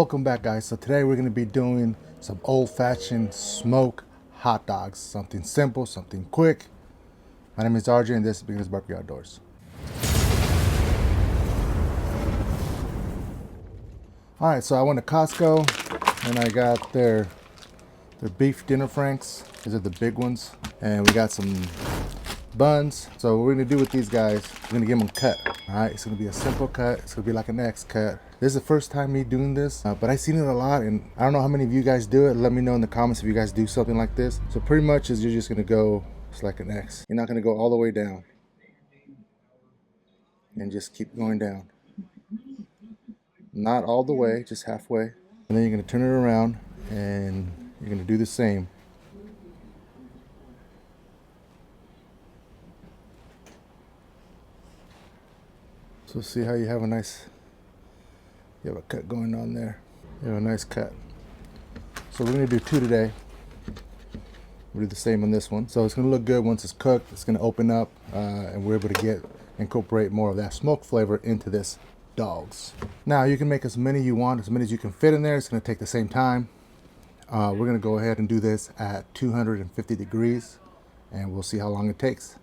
Welcome back, guys. So today we're going to be doing some old-fashioned smoked hot dogs. Something simple, something quick. My name is RJ and this is Beginners Barbecue Outdoors. Alright, so I went to Costco and I got their beef dinner franks. These are the big ones. And we got some buns. So what we're going to do with these guys, we're going to give them a cut. Alright, it's going to be a simple cut. It's going to be like an X cut. This is the first time me doing this, but I've seen it a lot, and I don't know how many of you guys do it. Let me know in the comments if you guys do something like this. So pretty much is you're just gonna go, it's like an X. You're not gonna go all the way down. And just keep going down. Not all the way, just halfway. And then you're gonna turn it around, and you're gonna do the same. So see how you have a nice, you have a cut going on there. You have a nice cut. So we're going to do two today. We'll do the same on this one. So it's going to look good once it's cooked. It's going to open up and we're able to incorporate more of that smoke flavor into this dogs. Now you can make as many you want, as many as you can fit in there. It's going to take the same time. We're going to go ahead and do this at 250 degrees and we'll see how long it takes.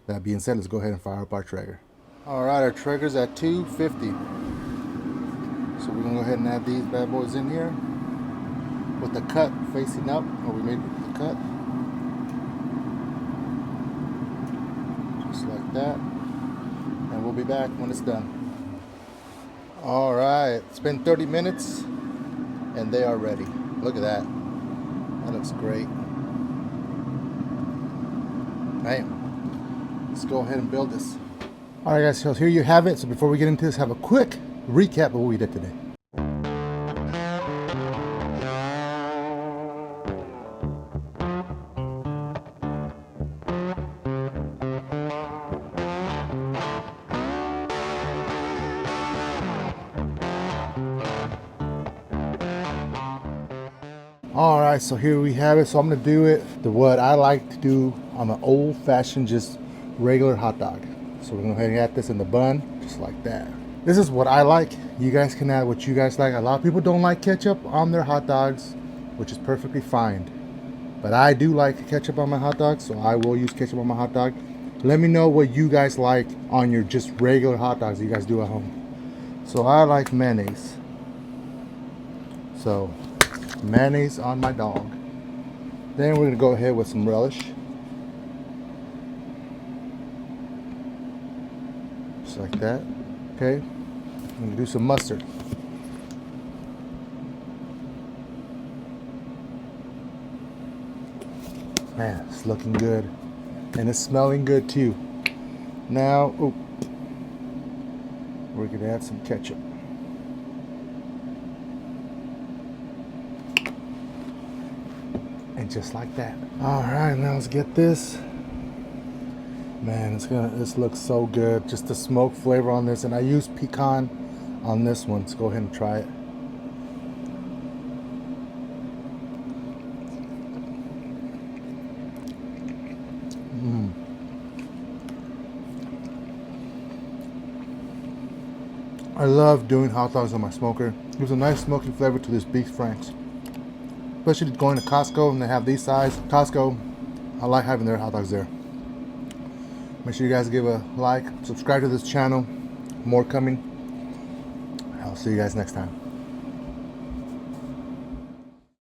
That being said, let's go ahead and fire up our Traeger. All right, our Traeger's at 250. So we're gonna go ahead and add these bad boys in here with the cut facing up, or we made the cut. Just like that. And we'll be back when it's done. All right, it's been 30 minutes and they are ready. Look at that. That looks great. Bam. Let's go ahead and build this. All right, guys, so here you have it. So before we get into this, have a quick recap of what we did today. All right, so here we have it. So I'm gonna do it what I like to do on an old-fashioned, just regular hot dog. So we're gonna go ahead and add this in the bun, just like that. This is what I like. You guys can add what you guys like. A lot of people don't like ketchup on their hot dogs, which is perfectly fine. But I do like ketchup on my hot dogs, so I will use ketchup on my hot dog. Let me know what you guys like on your just regular hot dogs that you guys do at home. So I like mayonnaise. So mayonnaise on my dog. Then we're gonna go ahead with some relish. Just like that. Okay, I'm gonna do some mustard. Man, it's looking good. And it's smelling good too. Now, we're gonna add some ketchup. And just like that. All right, now let's get this. Man, this looks so good. Just the smoke flavor on this, and I use pecan on this one. Let's go ahead and try it. I love doing hot dogs on my smoker. Gives a nice smoky flavor to this beef franks. Especially going to Costco and they have these size. Costco, I like having their hot dogs there. Make sure you guys give a like, subscribe to this channel. More coming. I'll see you guys next time.